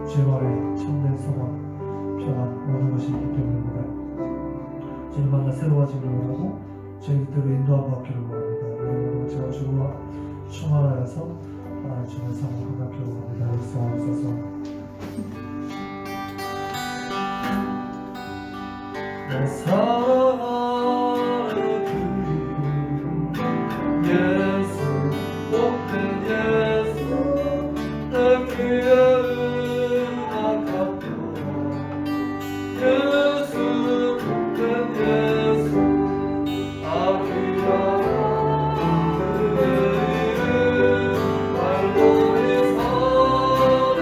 주님 안에 참된 소망, 평안, 모든 것이 있기 때문입니다. 주님 만나 새로워지기를 원하고 저희 뜻대로 인도함 받기를 원합니다. 우리 모두 제가 주와 충만하여서 하나님 주님의 삶을 허락하기를 원합니다. 역사하옵소서. 내 사랑하는 그 예수, 복된 예수, 내 귀에 음악하며 예수, 복된 예수, 아귀한 그의 이름 알고 이 산에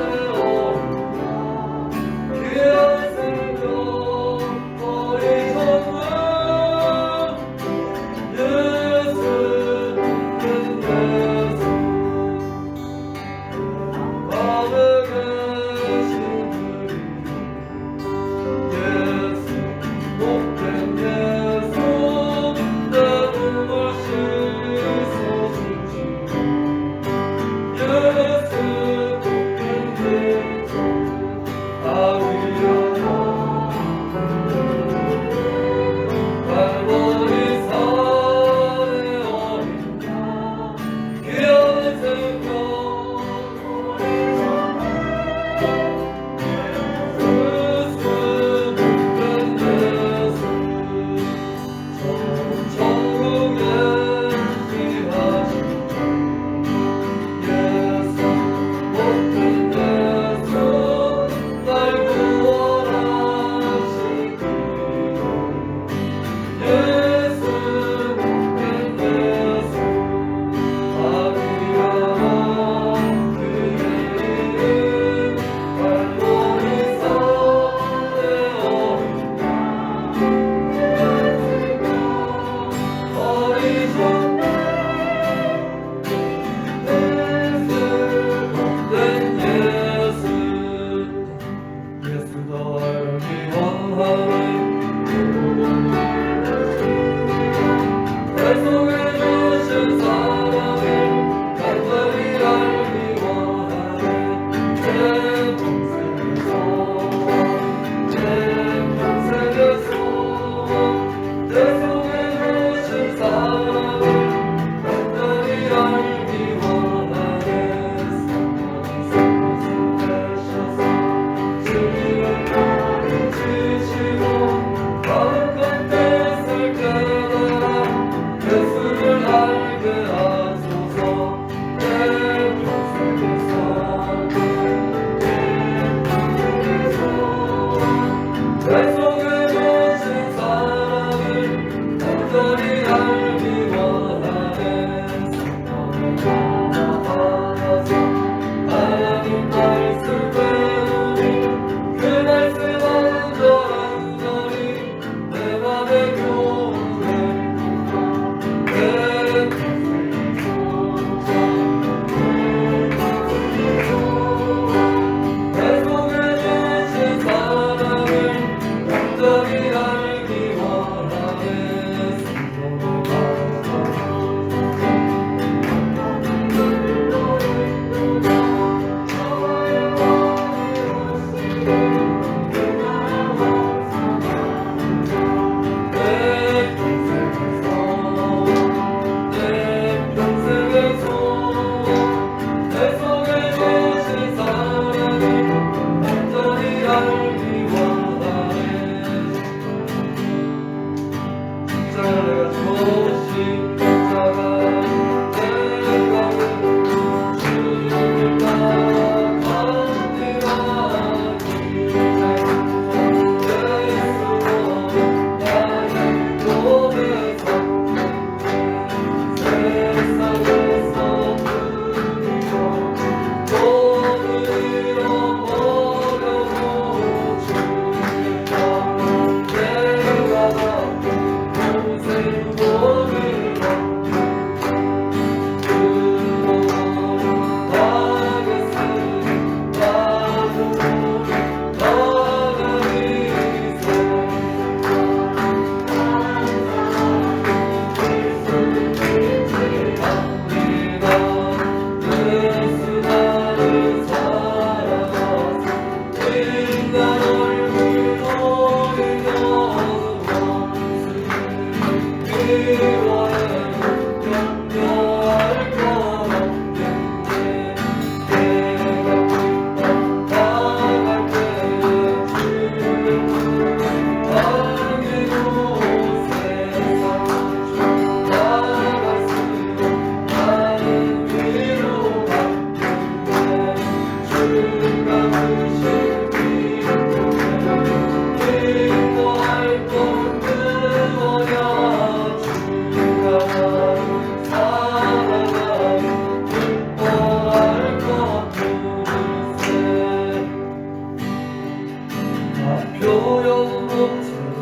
표현 못해도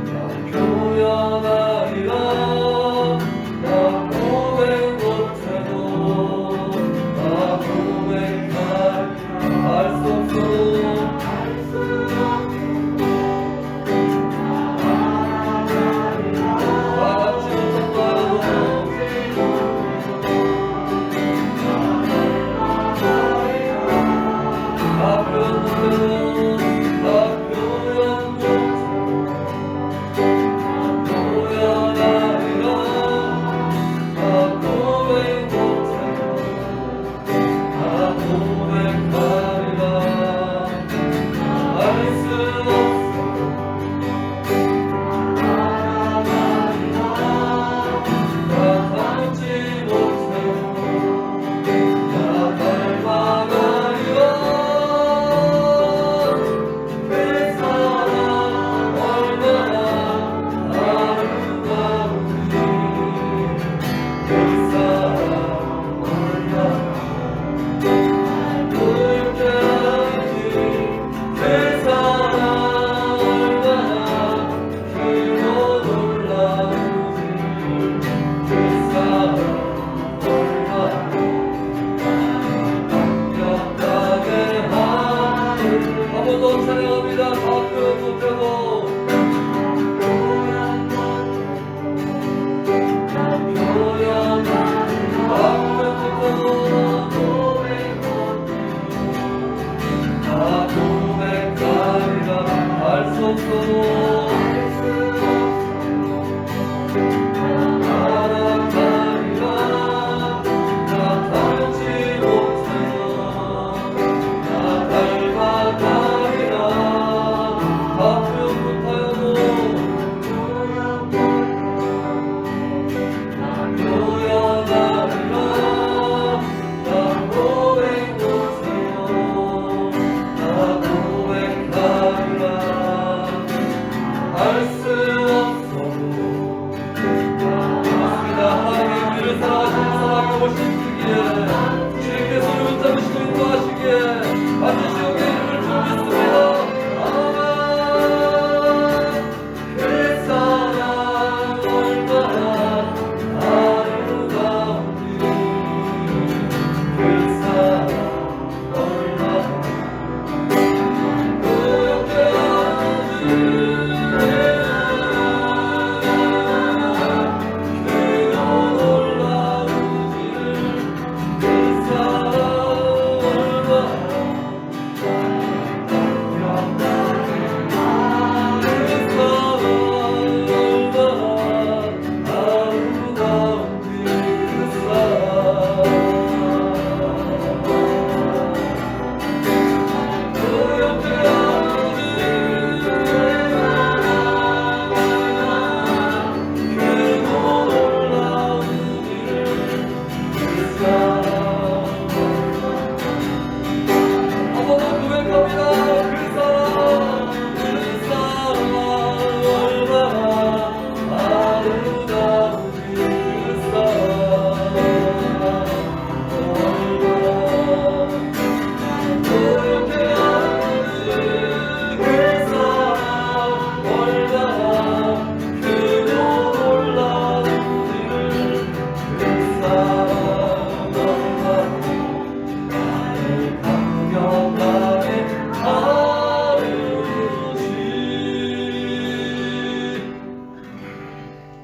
나 표현하리라. 나 고백 못해도 나 고백하리라. 알 수 없어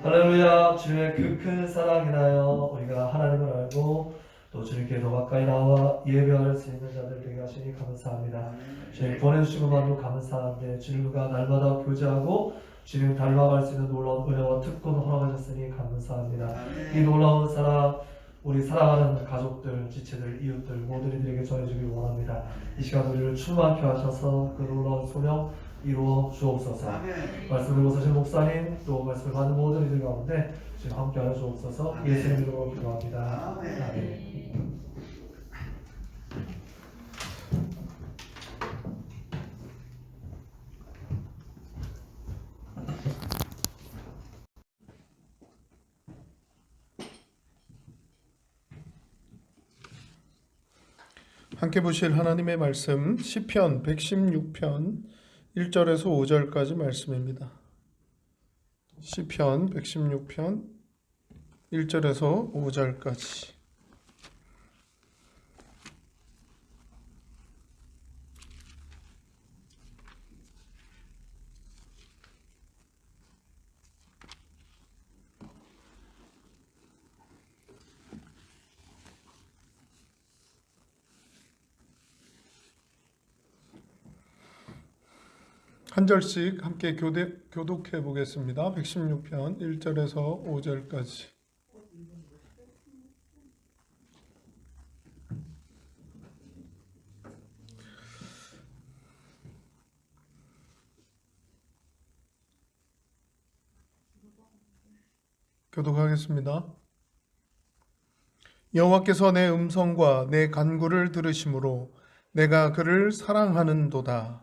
할렐루야. 주의 그 큰 사랑 인하여 우리가 하나님을 알고 또 주님께 더 가까이 나와 예배할 수 있는 자들 되게 하시니 감사합니다. 주님 보내주신 것만으로 감사한데 주님과 날마다 교제하고 주님 닮아갈 수 있는 놀라운 은혜와 특권 허락하셨으니 감사합니다. 이 놀라운 사랑 우리 사랑하는 가족들, 지체들, 이웃들 모든 이들에게 전해주길 원합니다. 이 시간 우리를 충만케 하셔서 그 놀라운 소명 이루어 주옵소서. 말씀을 듣고 사신 목사님 또 말씀을 받는 모든 이들 가운데 지금 함께하여 주옵소서. 예수님 이름으로 기도합니다. 아멘. 함께 보실 하나님의 말씀 시편 116편 1절에서 5절까지 말씀입니다. 시편 116편 1절에서 5절까지. 한 절씩 함께 교독해 보겠습니다. 116편 1절에서 5절까지. 교독하겠습니다. 여호와께서 내 음성과 내 간구를 들으심으로 내가 그를 사랑하는도다.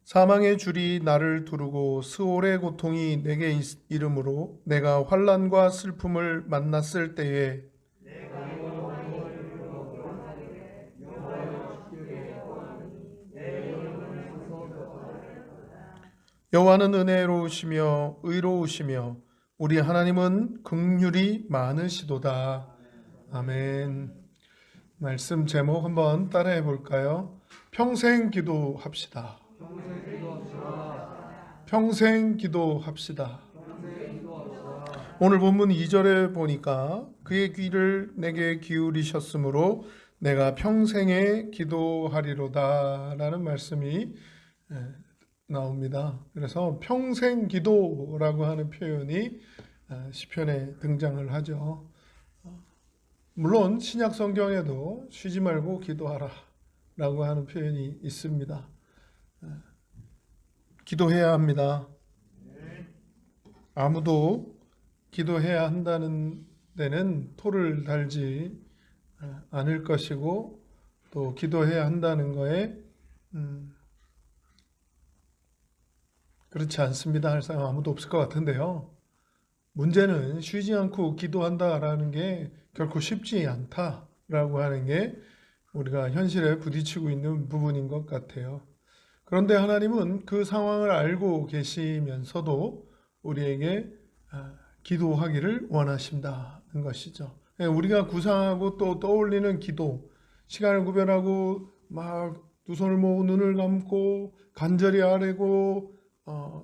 사망의 줄이 나를 두르고 스올의 고통이 내게 이름으로 내가 환난과 슬픔을 만났을 때에 여호와는 은혜로우시며 의로우시며 우리 하나님은 긍휼이 많으시도다. 아멘. 말씀 제목 한번 따라해 볼까요? 평생 기도합시다. 평생 기도합시다. 오늘 본문 2절에 보니까 그의 귀를 내게 기울이셨으므로 내가 평생에 기도하리로다 라는 말씀이 나옵니다. 그래서 평생 기도라고 하는 표현이 시편에 등장을 하죠. 물론 신약 성경에도 쉬지 말고 기도하라 라고 하는 표현이 있습니다. 기도해야 합니다. 아무도 기도해야 한다는 데는 토를 달지 않을 것이고 또 기도해야 한다는 거에 그렇지 않습니다 할 사람 아무도 없을 것 같은데요. 문제는 쉬지 않고 기도한다라는 게 결코 쉽지 않다라고 하는 게 우리가 현실에 부딪히고 있는 부분인 것 같아요. 그런데 하나님은 그 상황을 알고 계시면서도 우리에게 기도하기를 원하신다는 것이죠. 우리가 구상하고 또 떠올리는 기도, 시간을 구별하고 막 두 손을 모으고 눈을 감고 간절히 아뢰고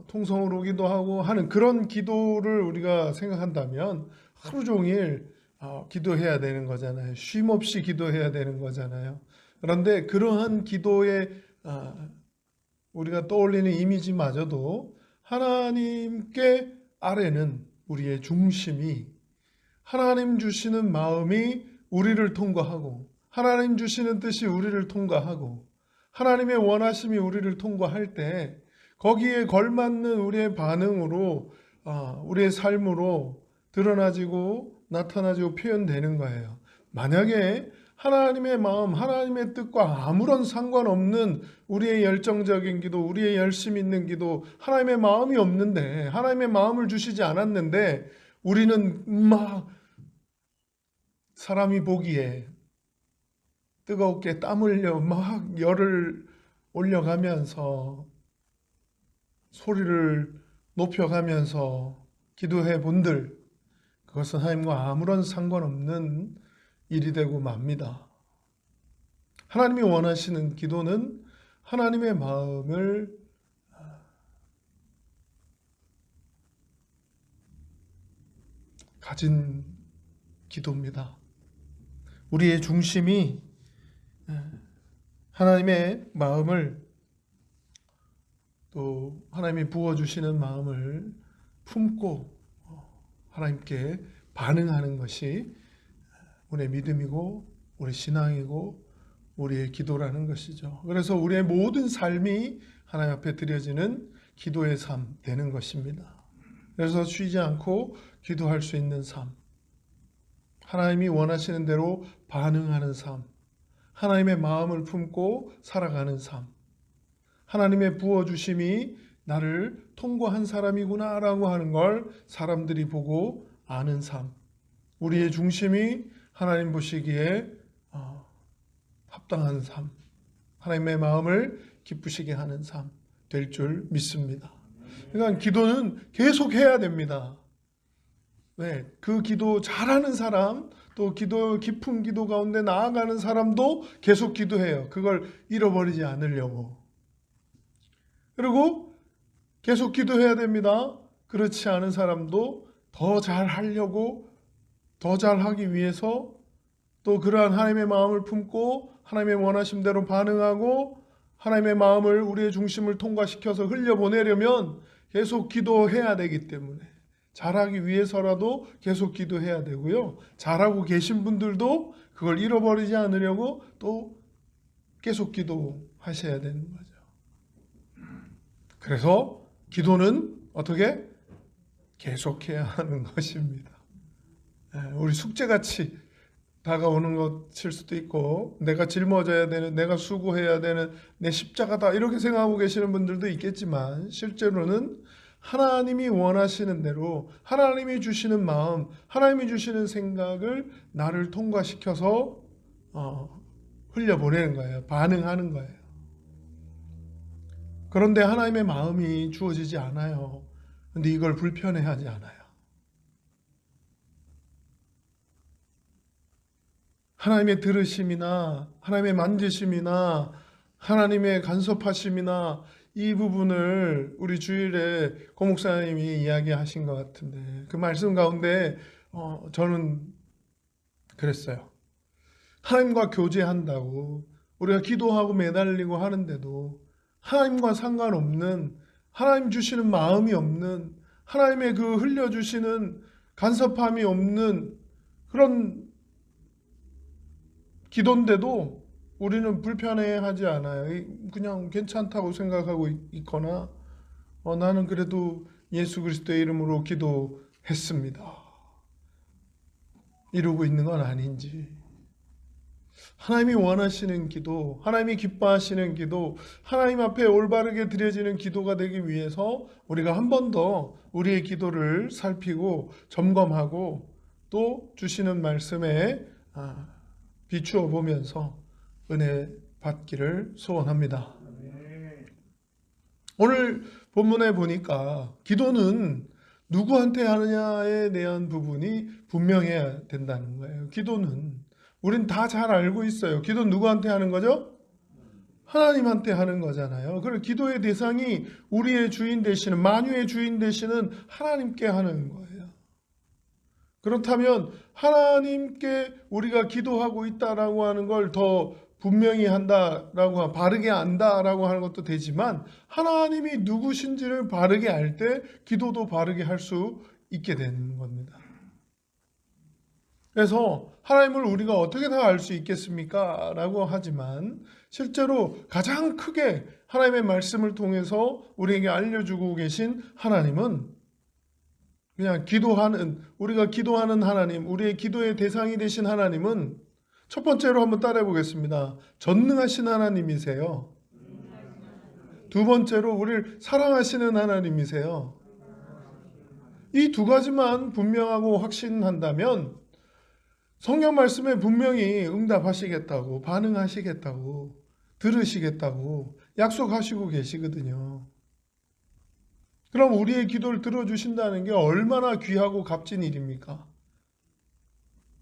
통성으로 기도하고 하는 그런 기도를 우리가 생각한다면 하루 종일 기도해야 되는 거잖아요. 쉼 없이 기도해야 되는 거잖아요. 그런데 그러한 기도에 우리가 떠올리는 이미지마저도 하나님께 아뢰는 우리의 중심이 하나님 주시는 마음이 우리를 통과하고 하나님 주시는 뜻이 우리를 통과하고 하나님의 원하심이 우리를 통과할 때 거기에 걸맞는 우리의 반응으로 우리의 삶으로 드러나지고 나타나지고 표현되는 거예요. 만약에 하나님의 마음, 하나님의 뜻과 아무런 상관없는 우리의 열정적인 기도, 우리의 열심 있는 기도, 하나님의 마음이 없는데, 하나님의 마음을 주시지 않았는데 우리는 막 사람이 보기에 뜨겁게 땀 흘려 막 열을 올려가면서 소리를 높여가면서 기도해 본들 그것은 하나님과 아무런 상관없는 일이 되고 맙니다. 하나님이 원하시는 기도는 하나님의 마음을 가진 기도입니다. 우리의 중심이 하나님의 마음을 또 하나님이 부어주시는 마음을 품고 하나님께 반응하는 것이 우리의 믿음이고 우리 신앙이고 우리의 기도라는 것이죠. 그래서 우리의 모든 삶이 하나님 앞에 드려지는 기도의 삶 되는 것입니다. 그래서 쉬지 않고 기도할 수 있는 삶, 하나님이 원하시는 대로 반응하는 삶, 하나님의 마음을 품고 살아가는 삶, 하나님의 부어주심이 나를 통과한 사람이구나 라고 하는 걸 사람들이 보고 아는 삶, 우리의 중심이 하나님 보시기에 합당한 삶, 하나님의 마음을 기쁘시게 하는 삶 될 줄 믿습니다. 그러니까 기도는 계속 해야 됩니다. 네, 그 기도 잘하는 사람, 또 기도 깊은 기도 가운데 나아가는 사람도 계속 기도해요. 그걸 잃어버리지 않으려고. 그리고 계속 기도해야 됩니다. 그렇지 않은 사람도 더 잘하려고, 더 잘하기 위해서 또 그러한 하나님의 마음을 품고 하나님의 원하심대로 반응하고 하나님의 마음을 우리의 중심을 통과시켜서 흘려보내려면 계속 기도해야 되기 때문에 잘하기 위해서라도 계속 기도해야 되고요. 잘하고 계신 분들도 그걸 잃어버리지 않으려고 또 계속 기도하셔야 되는 거죠. 그래서 기도는 어떻게? 계속해야 하는 것입니다. 우리 숙제같이 다가오는 것일 수도 있고 내가 짊어져야 되는, 내가 수고해야 되는 내 십자가다 이렇게 생각하고 계시는 분들도 있겠지만 실제로는 하나님이 원하시는 대로 하나님이 주시는 마음, 하나님이 주시는 생각을 나를 통과시켜서 흘려보내는 거예요. 반응하는 거예요. 그런데 하나님의 마음이 주어지지 않아요. 근데 이걸 불편해하지 않아요. 하나님의 들으심이나 하나님의 만지심이나 하나님의 간섭하심이나 이 부분을 우리 주일에 고 목사님이 이야기하신 것 같은데 그 말씀 가운데 저는 그랬어요. 하나님과 교제한다고 우리가 기도하고 매달리고 하는데도 하나님과 상관없는, 하나님 주시는 마음이 없는, 하나님의 그 흘려주시는 간섭함이 없는 그런 기도인데도 우리는 불편해하지 않아요. 그냥 괜찮다고 생각하고 있거나 나는 그래도 예수 그리스도의 이름으로 기도했습니다. 이러고 있는 건 아닌지. 하나님이 원하시는 기도, 하나님이 기뻐하시는 기도, 하나님 앞에 올바르게 드려지는 기도가 되기 위해서 우리가 한 번 더 우리의 기도를 살피고 점검하고 또 주시는 말씀에 비추어 보면서 은혜 받기를 소원합니다. 오늘 본문에 보니까 기도는 누구한테 하느냐에 대한 부분이 분명해야 된다는 거예요. 기도는 우린 다 잘 알고 있어요. 기도는 누구한테 하는 거죠? 하나님한테 하는 거잖아요. 그리고 기도의 대상이 우리의 주인 되시는, 만유의 주인 되시는 하나님께 하는 거예요. 그렇다면 하나님께 우리가 기도하고 있다라고 하는 걸 더 분명히 한다라고, 바르게 안다라고 하는 것도 되지만 하나님이 누구신지를 바르게 알 때 기도도 바르게 할 수 있게 되는 겁니다. 그래서 하나님을 우리가 어떻게 다 알 수 있겠습니까? 라고 하지만 실제로 가장 크게 하나님의 말씀을 통해서 우리에게 알려주고 계신 하나님은 그냥 기도하는, 우리가 기도하는 하나님, 우리의 기도의 대상이 되신 하나님은 첫 번째로 한번 따라해 보겠습니다. 전능하신 하나님이세요. 두 번째로 우리를 사랑하시는 하나님이세요. 이 두 가지만 분명하고 확신한다면 성경 말씀에 분명히 응답하시겠다고, 반응하시겠다고, 들으시겠다고 약속하시고 계시거든요. 그럼 우리의 기도를 들어주신다는 게 얼마나 귀하고 값진 일입니까?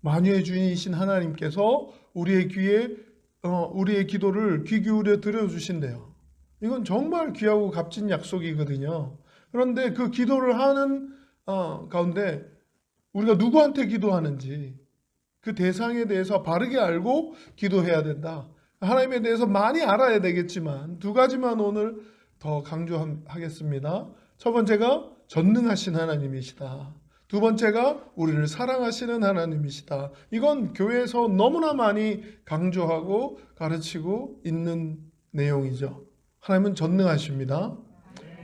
만유의 주인이신 하나님께서 우리의 귀에 우리의 기도를 귀 기울여 들어주신대요. 이건 정말 귀하고 값진 약속이거든요. 그런데 그 기도를 하는 가운데 우리가 누구한테 기도하는지 그 대상에 대해서 바르게 알고 기도해야 된다. 하나님에 대해서 많이 알아야 되겠지만 두 가지만 오늘 더 강조하겠습니다. 첫 번째가 전능하신 하나님이시다. 두 번째가 우리를 사랑하시는 하나님이시다. 이건 교회에서 너무나 많이 강조하고 가르치고 있는 내용이죠. 하나님은 전능하십니다.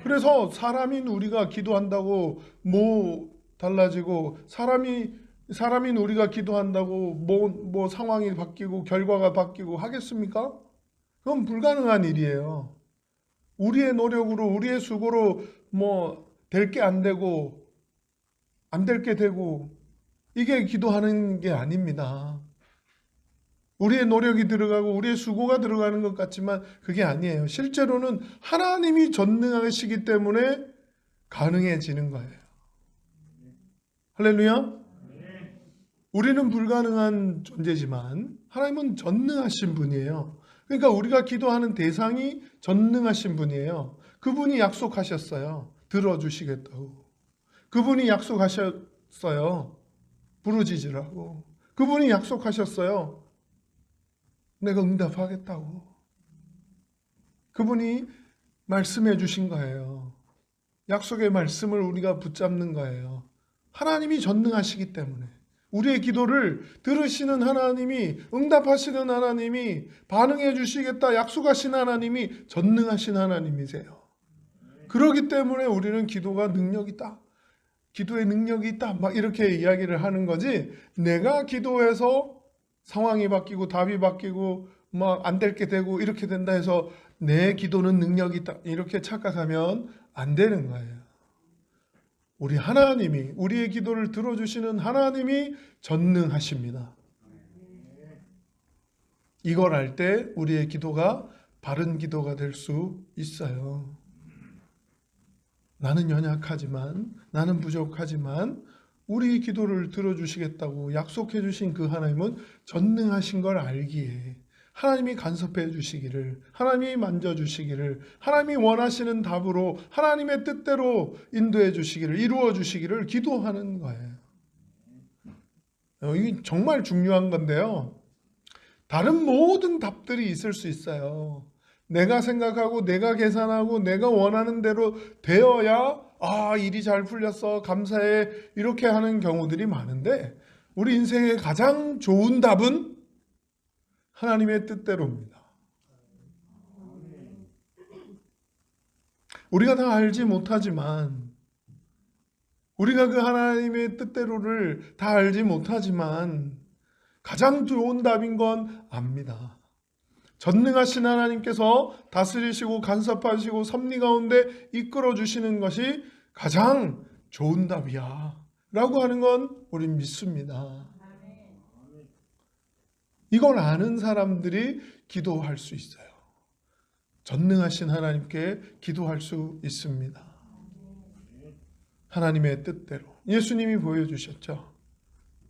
그래서 사람인 우리가 기도한다고 뭐 달라지고 사람인 우리가 기도한다고 뭐 상황이 바뀌고 결과가 바뀌고 하겠습니까? 그건 불가능한 일이에요. 우리의 노력으로 우리의 수고로 뭐 될 게 안 되고 안 될 게 되고 이게 기도하는 게 아닙니다. 우리의 노력이 들어가고 우리의 수고가 들어가는 것 같지만 그게 아니에요. 실제로는 하나님이 전능하시기 때문에 가능해지는 거예요. 할렐루야. 우리는 불가능한 존재지만 하나님은 전능하신 분이에요. 그러니까 우리가 기도하는 대상이 전능하신 분이에요. 그분이 약속하셨어요. 들어주시겠다고. 그분이 약속하셨어요. 부르짖으라고. 그분이 약속하셨어요. 내가 응답하겠다고. 그분이 말씀해 주신 거예요. 약속의 말씀을 우리가 붙잡는 거예요. 하나님이 전능하시기 때문에. 우리의 기도를 들으시는 하나님이, 응답하시는 하나님이, 반응해 주시겠다 약속하신 하나님이 전능하신 하나님이세요. 그렇기 때문에 우리는 기도가 능력이 있다. 기도에 능력이 있다. 막 이렇게 이야기를 하는 거지. 내가 기도해서 상황이 바뀌고 답이 바뀌고 막 안 될 게 되고 이렇게 된다 해서 내 기도는 능력이 있다. 이렇게 착각하면 안 되는 거예요. 우리 하나님이, 우리의 기도를 들어주시는 하나님이 전능하십니다. 이걸 알 때 우리의 기도가 바른 기도가 될 수 있어요. 나는 연약하지만, 나는 부족하지만 우리 기도를 들어주시겠다고 약속해 주신 그 하나님은 전능하신 걸 알기에 하나님이 간섭해 주시기를, 하나님이 만져주시기를, 하나님이 원하시는 답으로 하나님의 뜻대로 인도해 주시기를, 이루어 주시기를 기도하는 거예요. 이게 정말 중요한 건데요. 다른 모든 답들이 있을 수 있어요. 내가 생각하고 내가 계산하고 내가 원하는 대로 되어야 일이 잘 풀렸어 감사해 이렇게 하는 경우들이 많은데 우리 인생의 가장 좋은 답은 하나님의 뜻대로입니다. 우리가 다 알지 못하지만 우리가 그 하나님의 뜻대로를 다 알지 못하지만 가장 좋은 답인 건 압니다. 전능하신 하나님께서 다스리시고 간섭하시고 섭리 가운데 이끌어 주시는 것이 가장 좋은 답이야 라고 하는 건 우린 믿습니다. 이걸 아는 사람들이 기도할 수 있어요. 전능하신 하나님께 기도할 수 있습니다. 하나님의 뜻대로. 예수님이 보여주셨죠.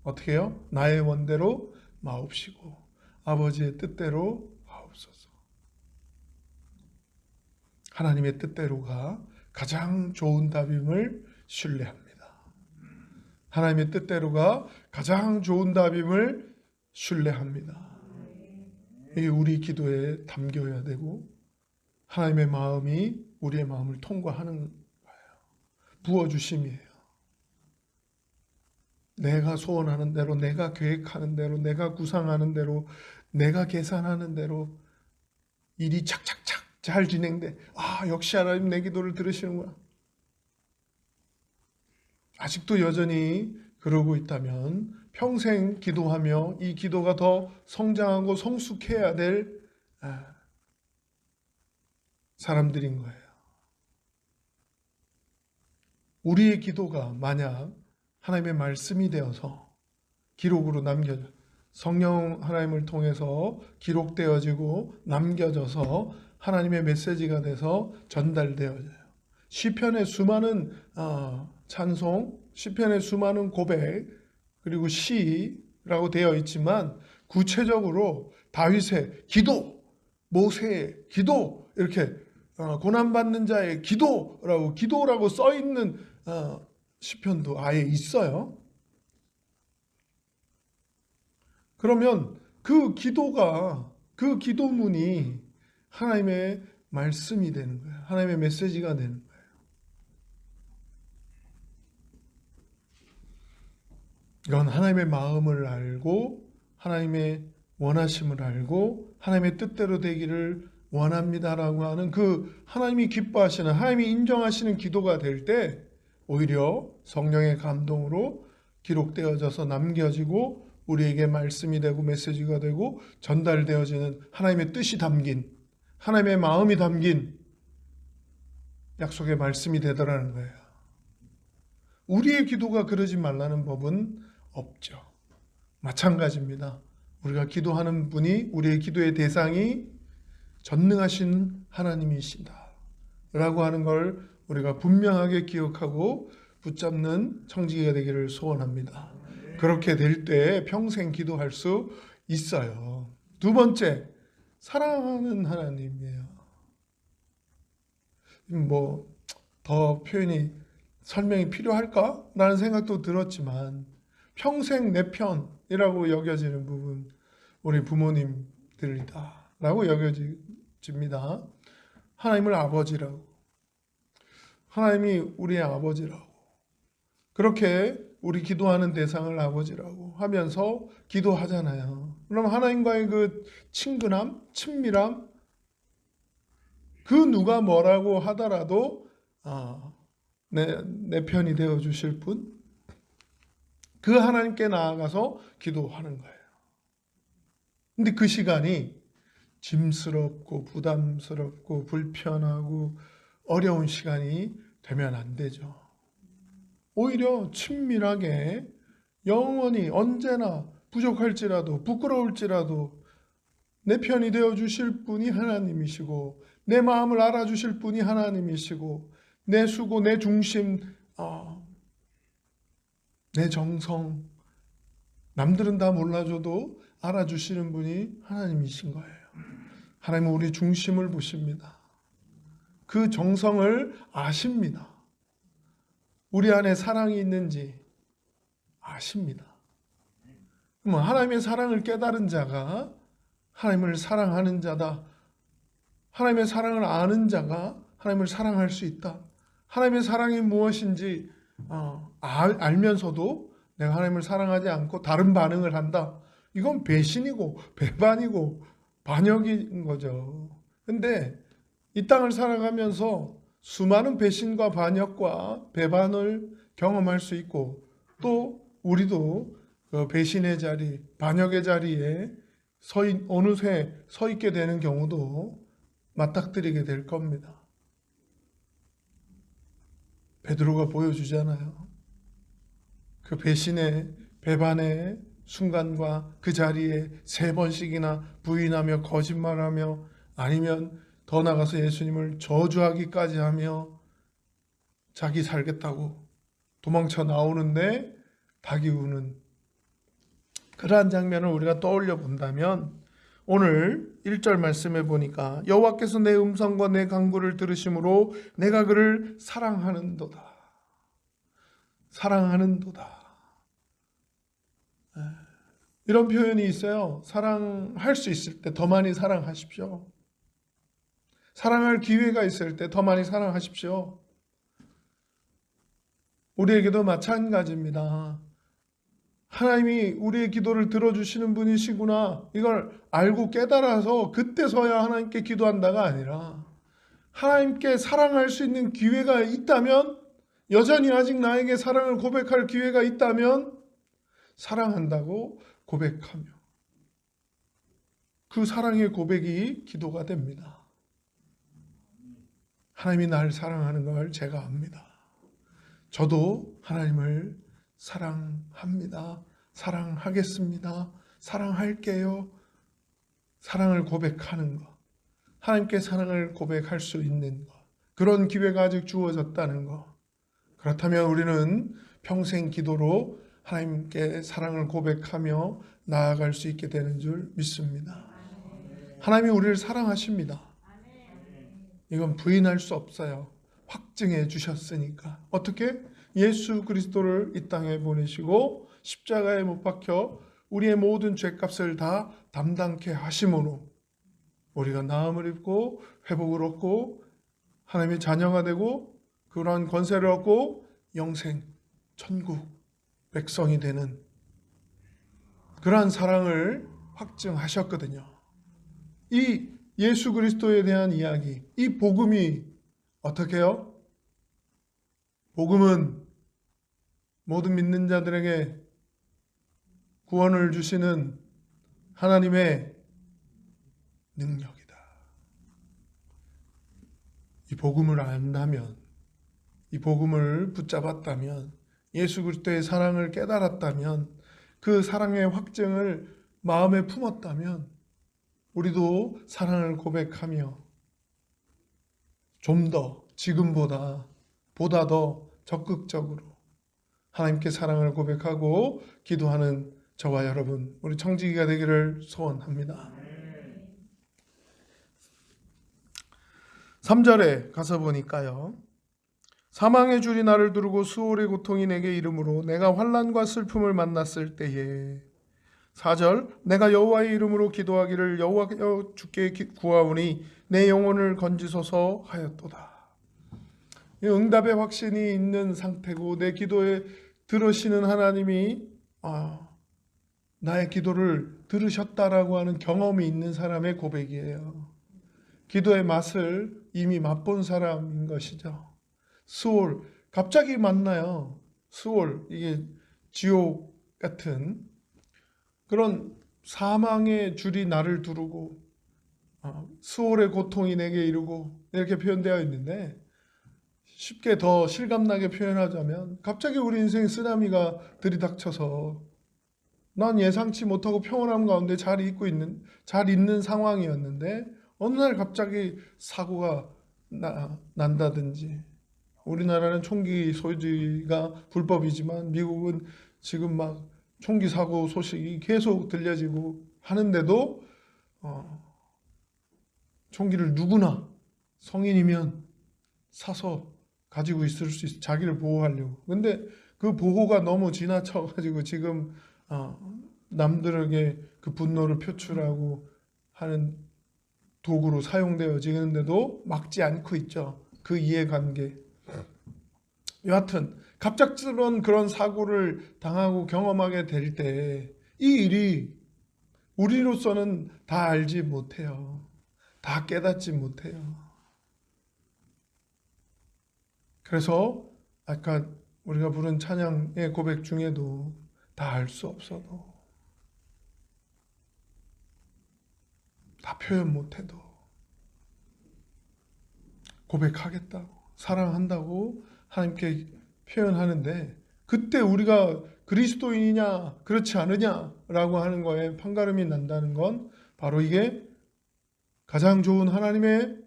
어떻게 해요? 나의 원대로 마옵시고 아버지의 뜻대로 하옵소서. 하나님의 뜻대로가 가장 좋은 답임을 신뢰합니다. 하나님의 뜻대로가 가장 좋은 답임을 신뢰합니다. 이게 우리 기도에 담겨야 되고 하나님의 마음이 우리의 마음을 통과하는 거예요. 부어주심이에요. 내가 소원하는 대로, 내가 계획하는 대로, 내가 구상하는 대로, 내가 계산하는 대로 일이 착착착 잘 진행돼. 역시 하나님 내 기도를 들으시는구나. 아직도 여전히 그러고 있다면 평생 기도하며 이 기도가 더 성장하고 성숙해야 될 사람들인 거예요. 우리의 기도가 만약 하나님의 말씀이 되어서 기록으로 남겨져 성령 하나님을 통해서 기록되어지고 남겨져서 하나님의 메시지가 돼서 전달되어져요. 시편의 수많은 찬송, 시편의 수많은 고백 그리고 시라고 되어 있지만 구체적으로 다윗의 기도, 모세의 기도 이렇게 고난받는 자의 기도라고 써 있는 시편도 아예 있어요. 그러면 그 기도가 그 기도문이 하나님의 말씀이 되는 거예요. 하나님의 메시지가 되는 거예요. 이건 하나님의 마음을 알고 하나님의 원하심을 알고 하나님의 뜻대로 되기를 원합니다라고 하는 그 하나님이 기뻐하시는 하나님이 인정하시는 기도가 될 때 오히려 성령의 감동으로 기록되어져서 남겨지고 우리에게 말씀이 되고 메시지가 되고 전달되어지는 하나님의 뜻이 담긴 하나님의 마음이 담긴 약속의 말씀이 되더라는 거예요. 우리의 기도가 그러지 말라는 법은 없죠. 마찬가지입니다. 우리가 기도하는 분이, 우리의 기도의 대상이 전능하신 하나님이신다 라고 하는 걸 우리가 분명하게 기억하고 붙잡는 청지기가 되기를 소원합니다. 그렇게 될 때 평생 기도할 수 있어요. 두 번째, 사랑하는 하나님이에요. 더 표현이 설명이 필요할까? 라는 생각도 들었지만 평생 내 편이라고 여겨지는 부분, 우리 부모님들이다 라고 여겨집니다. 하나님을 아버지라고, 하나님이 우리의 아버지라고, 그렇게 우리 기도하는 대상을 아버지라고 하면서 기도하잖아요. 그럼 하나님과의 그 친근함, 친밀함, 그 누가 뭐라고 하더라도 내 편이 되어 주실 분, 그 하나님께 나아가서 기도하는 거예요. 근데 그 시간이 짐스럽고 부담스럽고 불편하고 어려운 시간이 되면 안 되죠. 오히려 친밀하게 영원히 언제나 부족할지라도 부끄러울지라도 내 편이 되어 주실 분이 하나님이시고, 내 마음을 알아주실 분이 하나님이시고, 내 수고, 내 중심, 내 정성, 남들은 다 몰라줘도 알아주시는 분이 하나님이신 거예요. 하나님은 우리 중심을 보십니다. 그 정성을 아십니다. 우리 안에 사랑이 있는지 아십니다. 그럼 하나님의 사랑을 깨달은 자가 하나님을 사랑하는 자다. 하나님의 사랑을 아는 자가 하나님을 사랑할 수 있다. 하나님의 사랑이 무엇인지 알면서도 내가 하나님을 사랑하지 않고 다른 반응을 한다. 이건 배신이고 배반이고 반역인 거죠. 근데 이 땅을 살아가면서 수많은 배신과 반역과 배반을 경험할 수 있고, 또 우리도 그 배신의 자리, 반역의 자리에 어느새 서 있게 되는 경우도 맞닥뜨리게 될 겁니다. 베드로가 보여주잖아요. 그 배신의, 배반의 순간과 그 자리에 3번씩이나 부인하며 거짓말하며, 아니면 더 나가서 예수님을 저주하기까지 하며 자기 살겠다고 도망쳐 나오는데 닭이 우는 그러한 장면을 우리가 떠올려 본다면, 오늘 1절 말씀해 보니까 여호와께서 내 음성과 내 간구를 들으심으로 내가 그를 사랑하는도다. 사랑하는도다. 이런 표현이 있어요. 사랑할 수 있을 때 더 많이 사랑하십시오. 사랑할 기회가 있을 때 더 많이 사랑하십시오. 우리에게도 마찬가지입니다. 하나님이 우리의 기도를 들어주시는 분이시구나, 이걸 알고 깨달아서 그때서야 하나님께 기도한다가 아니라, 하나님께 사랑할 수 있는 기회가 있다면, 여전히 아직 나에게 사랑을 고백할 기회가 있다면 사랑한다고 고백하며, 그 사랑의 고백이 기도가 됩니다. 하나님이 나를 사랑하는 걸 제가 압니다. 저도 하나님을 사랑합니다. 사랑하겠습니다. 사랑할게요. 사랑을 고백하는 것, 하나님께 사랑을 고백할 수 있는 것, 그런 기회가 아직 주어졌다는 것. 그렇다면 우리는 평생 기도로 하나님께 사랑을 고백하며 나아갈 수 있게 되는 줄 믿습니다. 하나님이 우리를 사랑하십니다. 이건 부인할 수 없어요. 확증해 주셨으니까. 어떻게? 예수 그리스도를 이 땅에 보내시고 십자가에 못 박혀 우리의 모든 죄값을 다 담당케 하심으로 우리가 나음을 입고 회복을 얻고 하나님의 자녀가 되고 그러한 권세를 얻고 영생, 천국 백성이 되는 그러한 사랑을 확증하셨거든요. 이 예수 그리스도에 대한 이야기, 이 복음이 어떻게 해요? 복음은 모든 믿는 자들에게 구원을 주시는 하나님의 능력이다. 이 복음을 안다면, 이 복음을 붙잡았다면, 예수 그리스도의 사랑을 깨달았다면 그 사랑의 확증을 마음에 품었다면 우리도 사랑을 고백하며 좀 더 지금보다 보다 더 적극적으로 하나님께 사랑을 고백하고 기도하는 저와 여러분, 우리 청지기가 되기를 소원합니다. 3절에 가서 보니까요, 사망의 줄이 나를 두르고 수월의 고통이 내게 이르므로 내가 환난과 슬픔을 만났을 때에. 4절, 내가 여호와의 이름으로 기도하기를 여호와여 주께 구하오니 내 영혼을 건지소서 하였도다. 이 응답의 확신이 있는 상태고 내 기도에 들으시는 하나님이 나의 기도를 들으셨다라고 하는 경험이 있는 사람의 고백이에요. 기도의 맛을 이미 맛본 사람인 것이죠. 수월, 갑자기 만나요. 수월, 이게 지옥 같은 그런 사망의 줄이 나를 두르고 수월의 고통이 내게 이르고 이렇게 표현되어 있는데, 쉽게 더 실감나게 표현하자면 갑자기 우리 인생에 쓰나미가 들이닥쳐서 난 예상치 못하고 평온함 가운데 잘 있는 상황이었는데 어느 날 갑자기 사고가 난다든지, 우리나라는 총기 소지가 불법이지만 미국은 지금 막 총기 사고 소식이 계속 들려지고 하는데도 총기를 누구나 성인이면 사서 가지고 있을 수 있어, 자기를 보호하려고. 근데 그 보호가 너무 지나쳐가지고 지금 남들에게 그 분노를 표출하고 하는 도구로 사용되어지는데도 막지 않고 있죠. 그 이해관계. 여하튼 갑작스러운 그런 사고를 당하고 경험하게 될 때 이 일이 우리로서는 다 알지 못해요. 다 깨닫지 못해요. 그래서 아까 우리가 부른 찬양의 고백 중에도 다 알 수 없어도, 다 표현 못해도 고백하겠다고, 사랑한다고 하나님께 표현하는데, 그때 우리가 그리스도인이냐 그렇지 않으냐라고 하는 거에 판가름이 난다는 건 바로 이게 가장 좋은 하나님의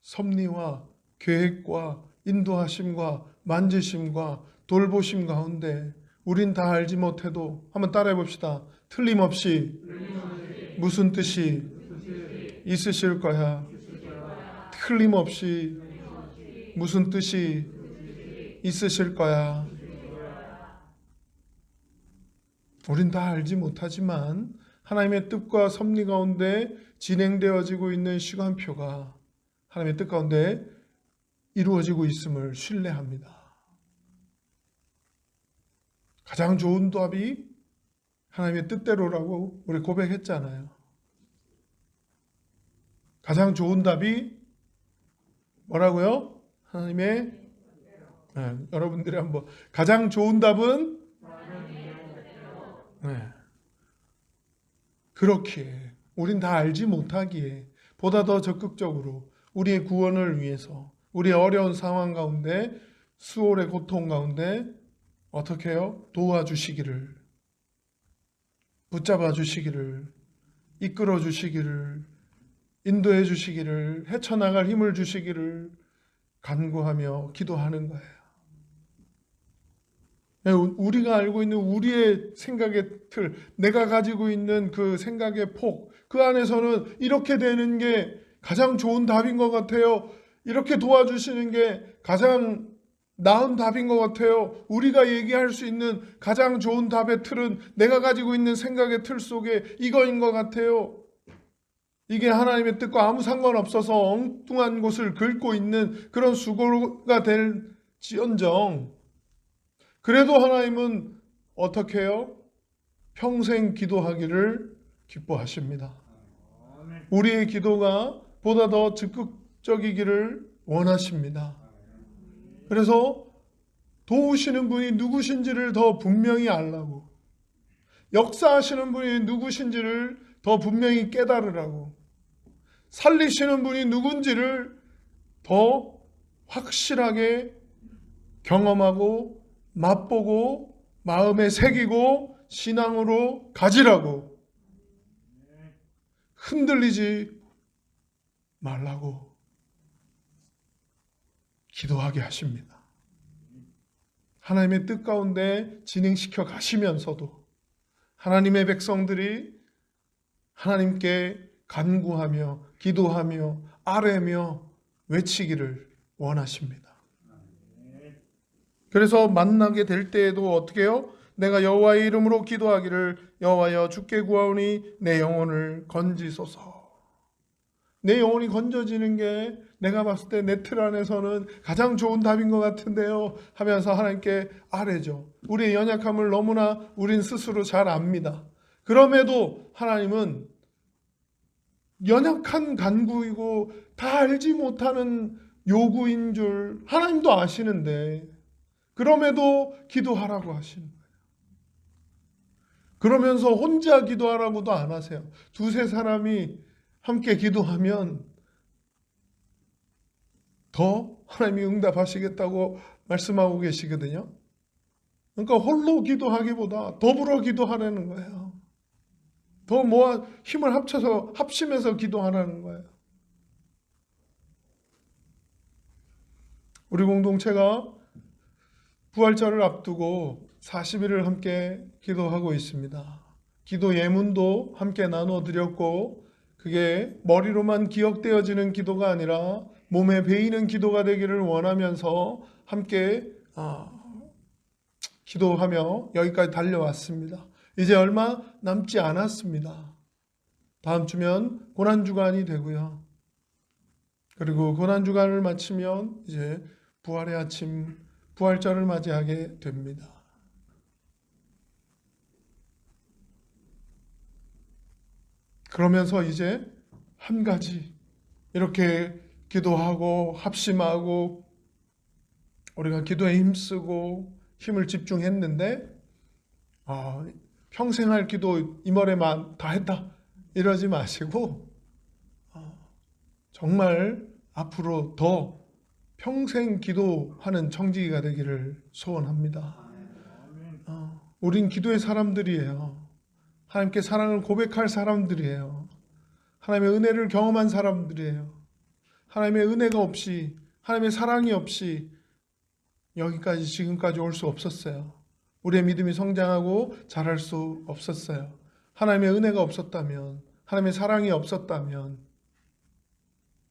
섭리와 계획과 인도하심과 만지심과 돌보심 가운데 우린 다 알지 못해도, 한번 따라해 봅시다. 틀림없이 무슨 뜻이 있으실 거야. 틀림없이 무슨 뜻이 있으실 거야. 우린 다 알지 못하지만 하나님의 뜻과 섭리 가운데 진행되어지고 있는 시간표가 하나님의 뜻 가운데 이루어지고 있음을 신뢰합니다. 가장 좋은 답이 하나님의 뜻대로라고 우리 고백했잖아요. 가장 좋은 답이 뭐라고요? 하나님의 여러분들이 한번, 가장 좋은 답은 그렇기에, 우린 다 알지 못하기에 보다 더 적극적으로 우리의 구원을 위해서, 우리의 어려운 상황 가운데, 수월의 고통 가운데 어떻게 해요? 도와주시기를, 붙잡아 주시기를, 이끌어 주시기를, 인도해 주시기를, 헤쳐나갈 힘을 주시기를 간구하며 기도하는 거예요. 우리가 알고 있는 우리의 생각의 틀, 내가 가지고 있는 그 생각의 폭, 그 안에서는 이렇게 되는 게 가장 좋은 답인 것 같아요. 이렇게 도와주시는 게 가장 나은 답인 것 같아요. 우리가 얘기할 수 있는 가장 좋은 답의 틀은 내가 가지고 있는 생각의 틀 속에 이거인 것 같아요. 이게 하나님의 뜻과 아무 상관없어서 엉뚱한 곳을 긁고 있는 그런 수고가 될지언정, 그래도 하나님은 어떻게 해요? 평생 기도하기를 기뻐하십니다. 우리의 기도가 보다 더 적극적이기를 원하십니다. 그래서 도우시는 분이 누구신지를 더 분명히 알라고, 역사하시는 분이 누구신지를 더 분명히 깨달으라고, 살리시는 분이 누군지를 더 확실하게 경험하고 맛보고 마음에 새기고 신앙으로 가지라고, 흔들리지 말라고 기도하게 하십니다. 하나님의 뜻 가운데 진행시켜 가시면서도 하나님의 백성들이 하나님께 간구하며 기도하며 아뢰며 외치기를 원하십니다. 그래서 만나게 될 때에도 어떻게 해요? 내가 여호와의 이름으로 기도하기를 여호와여 주께 구하오니 내 영혼을 건지소서. 내 영혼이 건져지는 게 내가 봤을 때 내 틀 안에서는 가장 좋은 답인 것 같은데요 하면서 하나님께 아뢰죠. 우리의 연약함을 너무나 우린 스스로 잘 압니다. 그럼에도 하나님은 연약한 간구이고 다 알지 못하는 요구인 줄 하나님도 아시는데 그럼에도 기도하라고 하시는 거예요. 그러면서 혼자 기도하라고도 안 하세요. 두세 사람이 함께 기도하면 더 하나님이 응답하시겠다고 말씀하고 계시거든요. 그러니까 홀로 기도하기보다 더불어 기도하라는 거예요. 더 모아 힘을 합쳐서 합심해서 기도하라는 거예요. 우리 공동체가 부활절을 앞두고 40일을 함께 기도하고 있습니다. 기도 예문도 함께 나눠 드렸고 그게 머리로만 기억되어지는 기도가 아니라 몸에 배이는 기도가 되기를 원하면서 함께 기도하며 여기까지 달려왔습니다. 이제 얼마 남지 않았습니다. 다음 주면 고난주간이 되고요. 그리고 고난주간을 마치면 이제 부활의 아침, 부활절을 맞이하게 됩니다. 그러면서 이제 한 가지 이렇게 기도하고 합심하고 우리가 기도에 힘쓰고 힘을 집중했는데 평생 할 기도 이번에만 다 했다 이러지 마시고 정말 앞으로 더 평생 기도하는 청지기가 되기를 소원합니다. 우린 기도의 사람들이에요. 하나님께 사랑을 고백할 사람들이에요. 하나님의 은혜를 경험한 사람들이에요. 하나님의 은혜가 없이 하나님의 사랑이 없이 여기까지 지금까지 올 수 없었어요. 우리의 믿음이 성장하고 자랄 수 없었어요. 하나님의 은혜가 없었다면 하나님의 사랑이 없었다면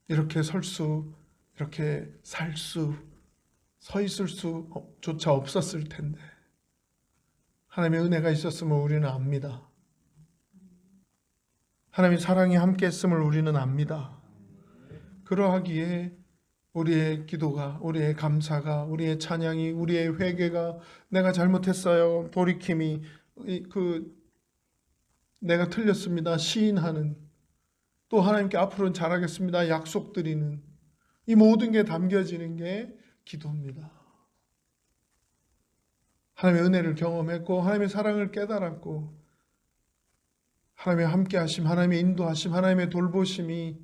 이렇게 설 수 이렇게 살 수 서 있을 수조차 없었을 텐데 하나님의 은혜가 있었음을 우리는 압니다. 하나님의 사랑이 함께 했음을 우리는 압니다. 그러하기에 우리의 기도가, 우리의 감사가, 우리의 찬양이, 우리의 회개가 내가 잘못했어요. 돌이킴이 내가 틀렸습니다. 시인하는 또 하나님께 앞으로는 잘하겠습니다. 약속드리는 이 모든 게 담겨지는 게 기도입니다. 하나님의 은혜를 경험했고 하나님의 사랑을 깨달았고 하나님의 함께하심, 하나님의 인도하심, 하나님의 돌보심이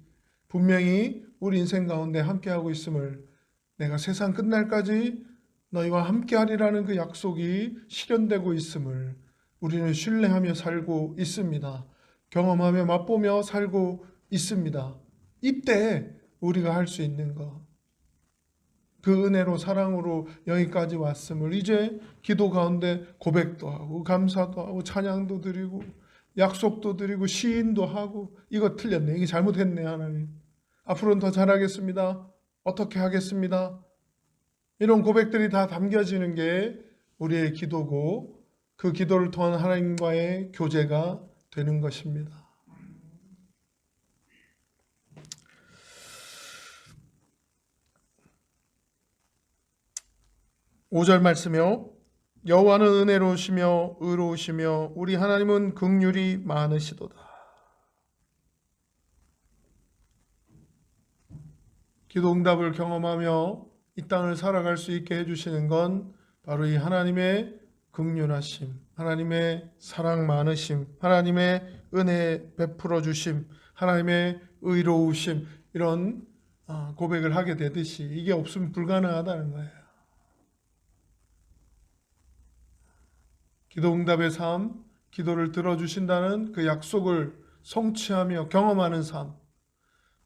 분명히 우리 인생 가운데 함께하고 있음을 내가 세상 끝날까지 너희와 함께하리라는 그 약속이 실현되고 있음을 우리는 신뢰하며 살고 있습니다. 경험하며 맛보며 살고 있습니다. 이때 우리가 할 수 있는 것, 그 은혜로 사랑으로 여기까지 왔음을 이제 기도 가운데 고백도 하고 감사도 하고 찬양도 드리고 약속도 드리고 시인도 하고 이거 틀렸네, 이게 잘못했네 하나님, 앞으로는 더 잘하겠습니다, 어떻게 하겠습니다, 이런 고백들이 다 담겨지는 게 우리의 기도고 그 기도를 통한 하나님과의 교제가 되는 것입니다. 5절 말씀이요. 여호와는 은혜로우시며 의로우시며 우리 하나님은 긍휼이 많으시도다. 기도 응답을 경험하며 이 땅을 살아갈 수 있게 해주시는 건 바로 이 하나님의 긍휼하심, 하나님의 사랑 많으심, 하나님의 은혜 베풀어 주심, 하나님의 의로우심, 이런 고백을 하게 되듯이 이게 없으면 불가능하다는 거예요. 기도 응답의 삶, 기도를 들어주신다는 그 약속을 성취하며 경험하는 삶,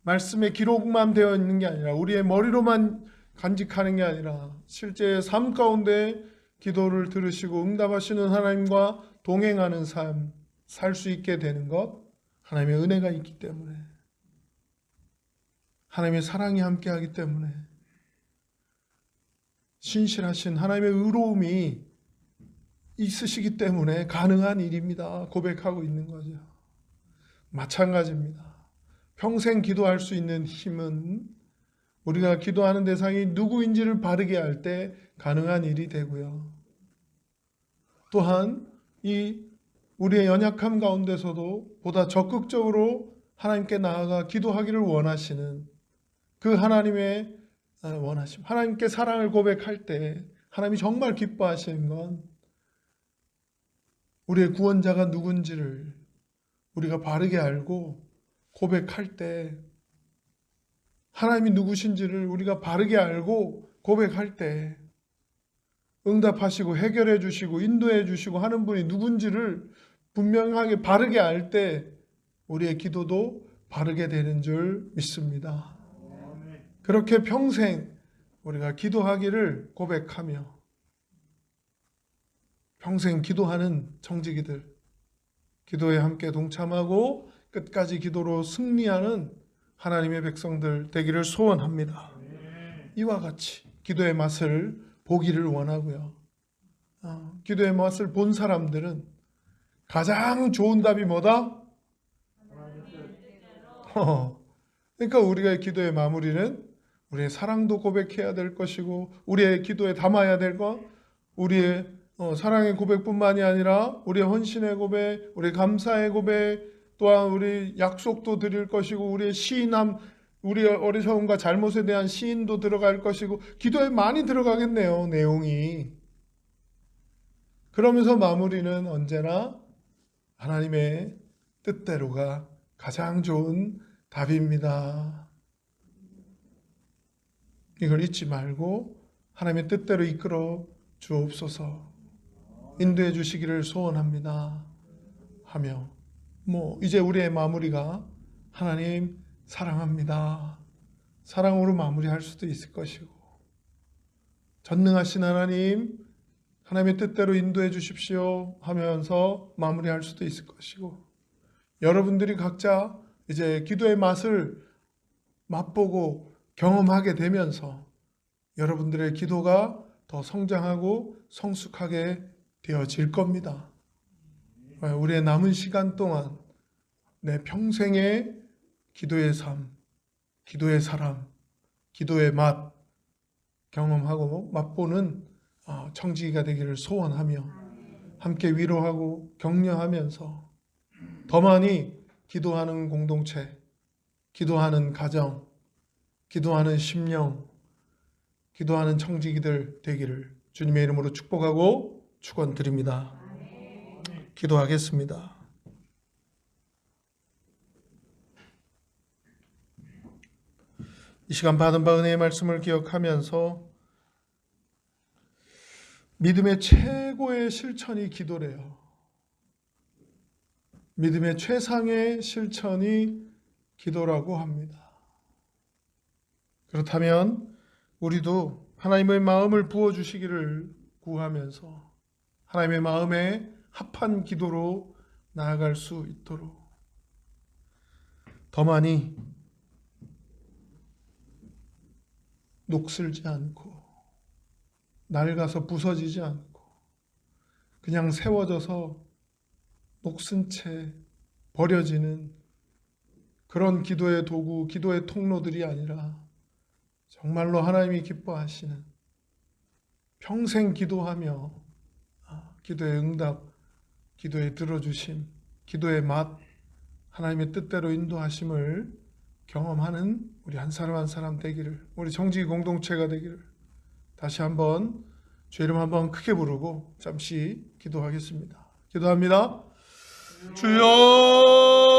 말씀의 기록만 되어 있는 게 아니라 우리의 머리로만 간직하는 게 아니라 실제 삶 가운데 기도를 들으시고 응답하시는 하나님과 동행하는 삶 살 수 있게 되는 것, 하나님의 은혜가 있기 때문에, 하나님의 사랑이 함께하기 때문에, 신실하신 하나님의 의로움이 있으시기 때문에 가능한 일입니다. 고백하고 있는 거죠. 마찬가지입니다. 평생 기도할 수 있는 힘은 우리가 기도하는 대상이 누구인지를 바르게 알 때 가능한 일이 되고요. 또한 이 우리의 연약함 가운데서도 보다 적극적으로 하나님께 나아가 기도하기를 원하시는 그 하나님의 원하심, 하나님께 사랑을 고백할 때 하나님이 정말 기뻐하시는 건 우리의 구원자가 누군지를 우리가 바르게 알고 고백할 때, 하나님이 누구신지를 우리가 바르게 알고 고백할 때 응답하시고 해결해 주시고 인도해 주시고 하는 분이 누군지를 분명하게 바르게 알 때 우리의 기도도 바르게 되는 줄 믿습니다. 그렇게 평생 우리가 기도하기를 고백하며 평생 기도하는 청지기들, 기도에 함께 동참하고 끝까지 기도로 승리하는 하나님의 백성들 되기를 소원합니다. 이와 같이 기도의 맛을 보기를 원하고요. 기도의 맛을 본 사람들은 가장 좋은 답이 뭐다? 그러니까 우리가 기도의 마무리는 우리의 사랑도 고백해야 될 것이고 우리의 기도에 담아야 될 것, 우리의 사랑의 고백뿐만이 아니라 우리의 헌신의 고백, 우리의 감사의 고백, 또한 우리 약속도 드릴 것이고 우리의 시인함, 우리의 어리석음과 잘못에 대한 시인도 들어갈 것이고 기도에 많이 들어가겠네요, 내용이. 그러면서 마무리는 언제나 하나님의 뜻대로가 가장 좋은 답입니다. 이걸 잊지 말고 하나님의 뜻대로 이끌어 주옵소서, 인도해 주시기를 소원합니다 하며 이제 우리의 마무리가 하나님 사랑합니다, 사랑으로 마무리할 수도 있을 것이고, 전능하신 하나님, 하나님의 뜻대로 인도해 주십시오 하면서 마무리할 수도 있을 것이고, 여러분들이 각자 이제 기도의 맛을 맛보고 경험하게 되면서 여러분들의 기도가 더 성장하고 성숙하게 되어질 겁니다. 우리의 남은 시간 동안 내 평생의 기도의 삶, 기도의 사랑, 기도의 맛 경험하고 맛보는 청지기가 되기를 소원하며 함께 위로하고 격려하면서 더 많이 기도하는 공동체, 기도하는 가정, 기도하는 심령, 기도하는 청지기들 되기를 주님의 이름으로 축복하고 축원드립니다. 기도하겠습니다. 이 시간 받은 바 은혜의 말씀을 기억하면서 믿음의 최고의 실천이 기도래요. 믿음의 최상의 실천이 기도라고 합니다. 그렇다면 우리도 하나님의 마음을 부어주시기를 구하면서 하나님의 마음에 합한 기도로 나아갈 수 있도록 더 많이 녹슬지 않고 낡아서 부서지지 않고 그냥 세워져서 녹슨 채 버려지는 그런 기도의 도구, 기도의 통로들이 아니라 정말로 하나님이 기뻐하시는 평생 기도하며 기도의 응답, 기도의 들어주심, 기도의 맛, 하나님의 뜻대로 인도하심을 경험하는 우리 한 사람 한 사람 되기를, 우리 정직이 공동체가 되기를 다시 한번 주 이름 한번 크게 부르고 잠시 기도하겠습니다. 기도합니다. 주여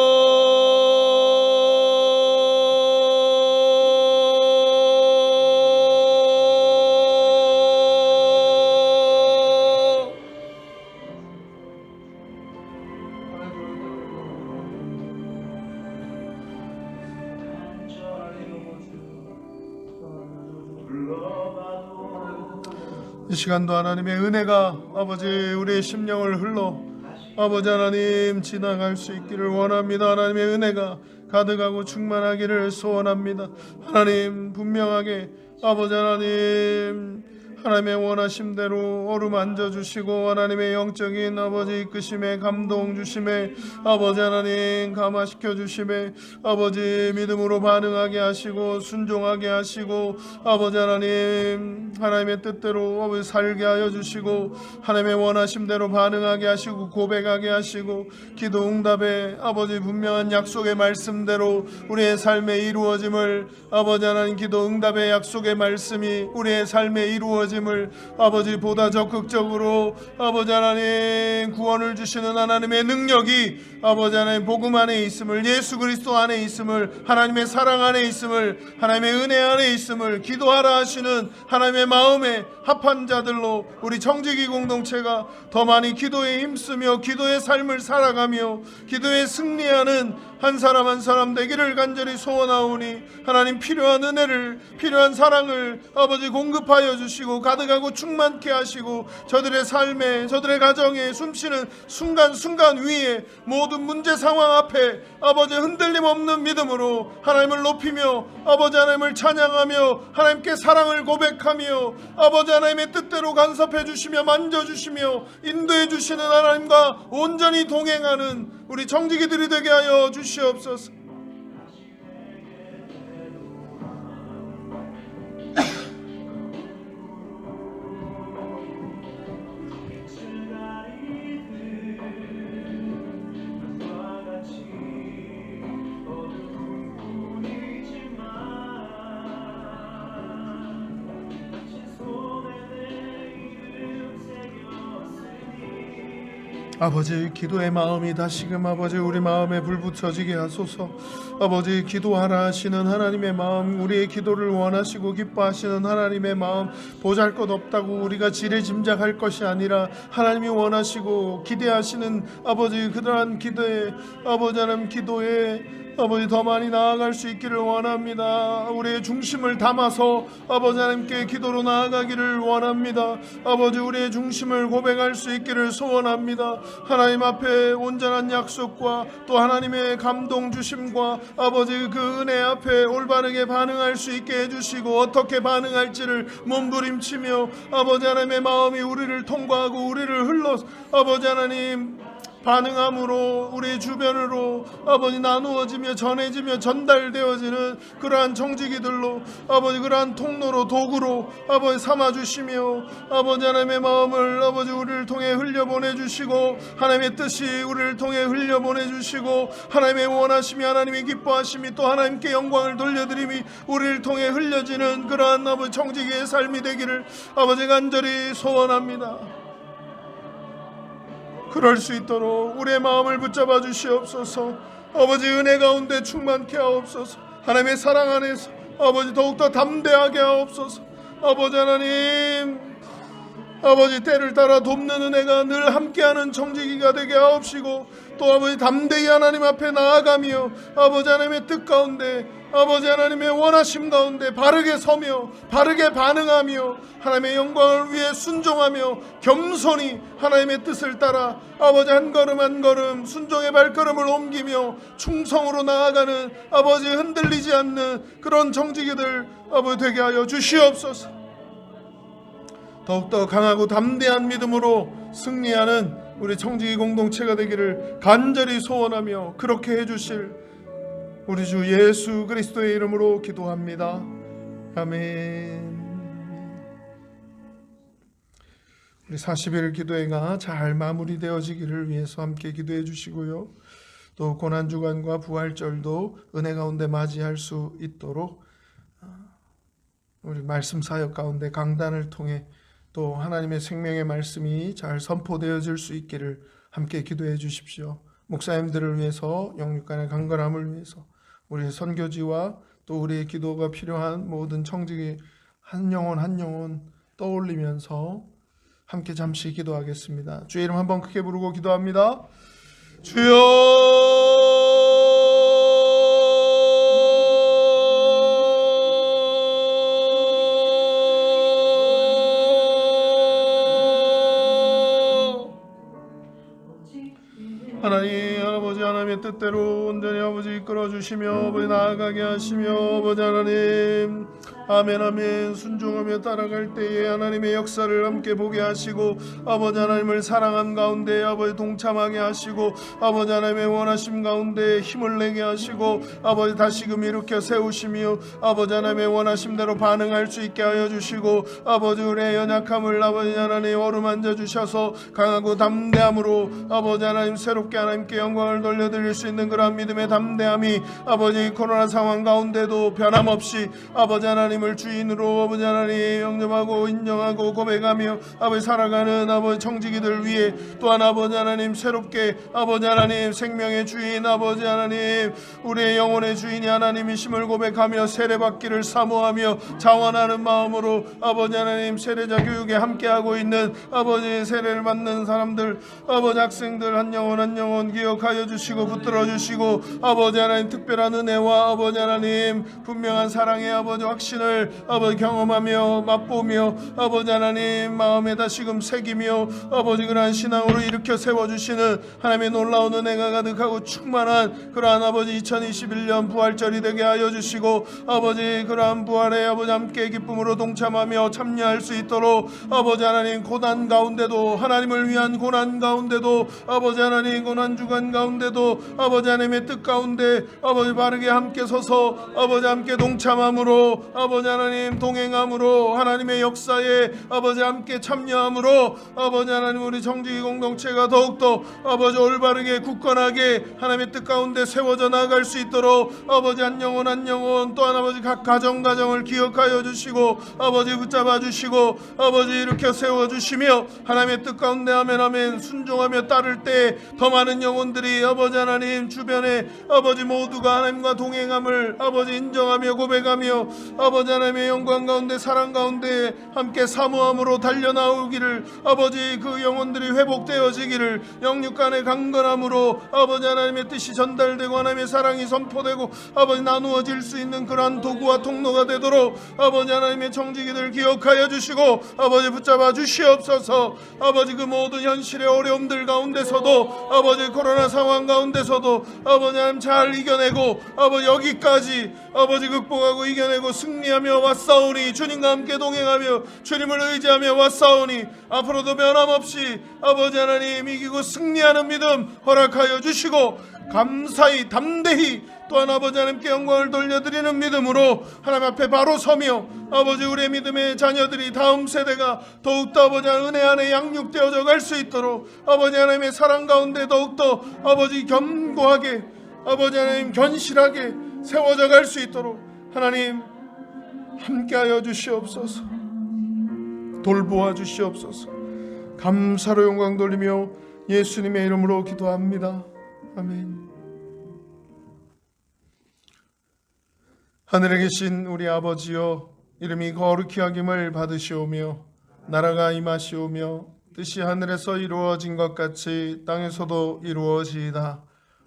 이 시간도 하나님의 은혜가 아버지 우리의 심령을 흘러 아버지 하나님 지나갈 수 있기를 원합니다. 하나님의 은혜가 가득하고 충만하기를 소원합니다. 하나님 분명하게 아버지 하나님의 원하심대로 어루만져 주시고 하나님의 영적인 아버지 이끄심에 감동 주심에 아버지 하나님 감화시켜 주심에 아버지 믿음으로 반응하게 하시고 순종하게 하시고 아버지 하나님의 뜻대로 아버지 살게 하여 주시고 하나님의 원하심대로 반응하게 하시고 고백하게 하시고 기도 응답에 아버지 분명한 약속의 말씀대로 우리의 삶에 이루어짐을 아버지 하나님 기도 응답의 약속의 말씀이 우리의 삶에 이루어짐을 아버지 보다 적극적으로 아버지 하나님 구원을 주시는 하나님의 능력이 아버지 하나님 복음 안에 있음을 예수 그리스도 안에 있음을 하나님의 사랑 안에 있음을 하나님의 은혜 안에 있음을 기도하라 하시는 하나님의 마음에 합한 자들로 우리 청지기 공동체가 더 많이 기도에 힘쓰며 기도의 삶을 살아가며 기도에 승리하는 한 사람 한 사람 되기를 간절히 소원하오니 하나님 필요한 은혜를 필요한 사랑을 아버지 공급하여 주시고 가득하고 충만케 하시고 저들의 삶에 저들의 가정에 숨쉬는 순간순간 위에 모든 문제 상황 앞에 아버지 흔들림 없는 믿음으로 하나님을 높이며 아버지 하나님을 찬양하며 하나님께 사랑을 고백하며 아버지 하나님의 뜻대로 간섭해 주시며 만져주시며 인도해 주시는 하나님과 온전히 동행하는 우리 청지기들이 되게 하여 주시옵소서. 아버지 기도의 마음이 다시금 아버지 우리 마음에 불붙여지게 하소서. 아버지 기도하라 하시는 하나님의 마음 우리의 기도를 원하시고 기뻐하시는 하나님의 마음 보잘것없다고 우리가 지레짐작할 것이 아니라 하나님이 원하시고 기대하시는 아버지 그러한 기도에 아버지 하나님 기도에 아버지 더 많이 나아갈 수 있기를 원합니다. 우리의 중심을 담아서 아버지 하나님께 기도로 나아가기를 원합니다. 아버지 우리의 중심을 고백할 수 있기를 소원합니다. 하나님 앞에 온전한 약속과 또 하나님의 감동 주심과 아버지 그 은혜 앞에 올바르게 반응할 수 있게 해주시고 어떻게 반응할지를 몸부림치며 아버지 하나님의 마음이 우리를 통과하고 우리를 흘러 아버지 하나님 반응함으로 우리 주변으로 아버지 나누어지며 전해지며 전달되어지는 그러한 청지기들로 아버지 그러한 통로로 도구로 아버지 삼아주시며 아버지 하나님의 마음을 아버지 우리를 통해 흘려보내주시고 하나님의 뜻이 우리를 통해 흘려보내주시고 하나님의 원하심이 하나님의 기뻐하심이 또 하나님께 영광을 돌려드림이 우리를 통해 흘려지는 그러한 아버지 청지기의 삶이 되기를 아버지 간절히 소원합니다. 그럴 수 있도록 우리의 마음을 붙잡아 주시옵소서. 아버지 은혜 가운데 충만케 하옵소서. 하나님의 사랑 안에서 아버지 더욱더 담대하게 하옵소서. 아버지 하나님 아버지 때를 따라 돕는 은혜가 늘 함께하는 청지기가 되게 하옵시고 또 아버지 담대히 하나님 앞에 나아가며 아버지 하나님의 뜻 가운데 아버지 하나님의 원하심 가운데 바르게 서며 바르게 반응하며 하나님의 영광을 위해 순종하며 겸손히 하나님의 뜻을 따라 아버지 한 걸음 한 걸음 순종의 발걸음을 옮기며 충성으로 나아가는 아버지 흔들리지 않는 그런 청지기들 아버지 되게 하여 주시옵소서. 더욱더 강하고 담대한 믿음으로 승리하는 우리 청지기 공동체가 되기를 간절히 소원하며 그렇게 해주실 우리 주 예수 그리스도의 이름으로 기도합니다. 아멘. 우리 40일 기도회가 잘 마무리되어지기를 위해서 함께 기도해 주시고요. 또 고난주간과 부활절도 은혜 가운데 맞이할 수 있도록 우리 말씀 사역 가운데 강단을 통해 또 하나님의 생명의 말씀이 잘 선포되어질 수 있기를 함께 기도해 주십시오. 목사님들을 위해서 영육간의 강건함을 위해서 우리의 선교지와 또 우리의 기도가 필요한 모든 청지기 한 영혼 한 영혼 떠올리면서 함께 잠시 기도하겠습니다. 주의 이름 한번 크게 부르고 기도합니다. 주여 뜻대로 온전히 아버지 이끌어 주시며 아버지 나아가게 하시며 아버지 하나님 아멘 아멘. 순종하며 따라갈 때에 하나님의 역사를 함께 보게 하시고 아버지 하나님을 사랑한 가운데 아버지 동참하게 하시고 아버지 하나님의 원하심 가운데 힘을 내게 하시고 아버지 다시금 일으켜 세우시며 아버지 하나님의 원하심대로 반응할 수 있게 하여 주시고 아버지 우리의 연약함을 아버지 하나님 어루만져 주셔서 강하고 담대함으로 아버지 하나님 새롭게 하나님께 영광을 돌려드릴 수 있는 그러한 믿음의 담대함이 아버지 코로나 상황 가운데도 변함없이 아버지 하나님을 주인으로 아버지 하나님 영접하고 인정하고 고백하며 아버지 살아가는 아버지 청지기들 위해 또한 아버지 하나님 새롭게 아버지 하나님 생명의 주인 아버지 하나님 우리의 영혼의 주인이 하나님이심을 고백하며 세례받기를 사모하며 자원하는 마음으로 아버지 하나님 세례자 교육에 함께하고 있는 아버지 세례를 받는 사람들 아버지 학생들 한 영혼 기억하여 주시고 붙들어 주시고 아버지 하나님 특별한 은혜와 아버지 하나님 분명한 사랑의 아버지 확신을 아버지 경험하며 맛보며 아버지 하나님 마음에 다시금 새기며 아버지 그러한 신앙으로 일으켜 세워주시는 하나님의 놀라운 은혜가 가득하고 충만한 그러한 아버지 2021년 부활절이 되게 하여 주시고 아버지 그러한 부활에 아버지 함께 기쁨으로 동참하며 참여할 수 있도록 아버지 하나님 고난 가운데도 하나님을 위한 고난 가운데도 아버지 하나님 고난 주간 가운데도 아버지 하나님의 뜻 가운데 아버지 바르게 함께 서서 아버지 함께 동참함으로 아버지 하나님 동행함으로 하나님의 역사에 아버지 함께 참여함으로 아버지 하나님 우리 정직이 공동체가 더욱더 아버지 올바르게 굳건하게 하나님의 뜻 가운데 세워져 나갈 수 있도록 아버지 한 영혼 또한 아버지 각 가정을 기억하여 주시고 아버지 붙잡아 주시고 아버지 일으켜 세워 주시며 하나님의 뜻 가운데 아멘 순종하며 따를 때 더 많은 영혼들이 아버지 하나님 주변에 아버지 모두가 하나님과 동행함을 아버지 인정하며 고백하며 아버지 하나님의 영광 가운데 사랑 가운데 함께 사모함으로 달려나오기를 아버지 그 영혼들이 회복되어지기를 영육 간의 강건함으로 아버지 하나님의 뜻이 전달되고 하나님의 사랑이 선포되고 아버지 나누어질 수 있는 그러한 도구와 통로가 되도록 아버지 하나님의 청지기들 기억하여 주시고 아버지 붙잡아 주시옵소서. 아버지 그 모든 현실의 어려움들 가운데서도 아버지 코로나 상황 가운데서도 아버지 하나님 잘 이겨내고 아버지 여기까지 아버지 극복하고 이겨내고 승리하며 왔사오니 주님과 함께 동행하며 주님을 의지하며 왔사오니 앞으로도 변함없이 아버지 하나님 이기고 승리하는 믿음 허락하여 주시고 감사히 담대히 또한 아버지 하나님께 영광을 돌려드리는 믿음으로 하나님 앞에 바로 서며 아버지 우리의 믿음의 자녀들이 다음 세대가 더욱더 아버지 은혜 안에 양육되어져 갈 수 있도록 아버지 하나님의 사랑 가운데 더욱더 아버지 견고하게 아버지 하나님 견실하게 세워져 갈 수 있도록 하나님 함께하여 주시옵소서. 돌보아 주시옵소서. 감사로 영광 돌리며 예수님의 이름으로 기도합니다. 아멘. 하늘에 계신 우리 아버지여 이름이 거룩히 여김을 받으시오며 나라가 임하시오며 뜻이 하늘에서 이루어진 것 같이 땅에서도 이루어지이다.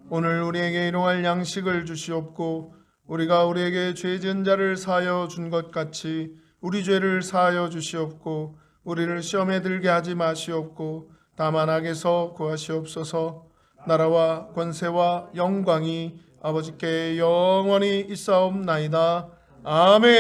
오늘 우리에게 일용할 양식을 주시옵고 우리가 우리에게 죄 지은 자를 사하여 준 것 같이 우리 죄를 사하여 주시옵고 우리를 시험에 들게 하지 마시옵고 다만 악에서 구하시옵소서. 나라와 권세와 영광이 아버지께 영원히 있사옵나이다. 아멘.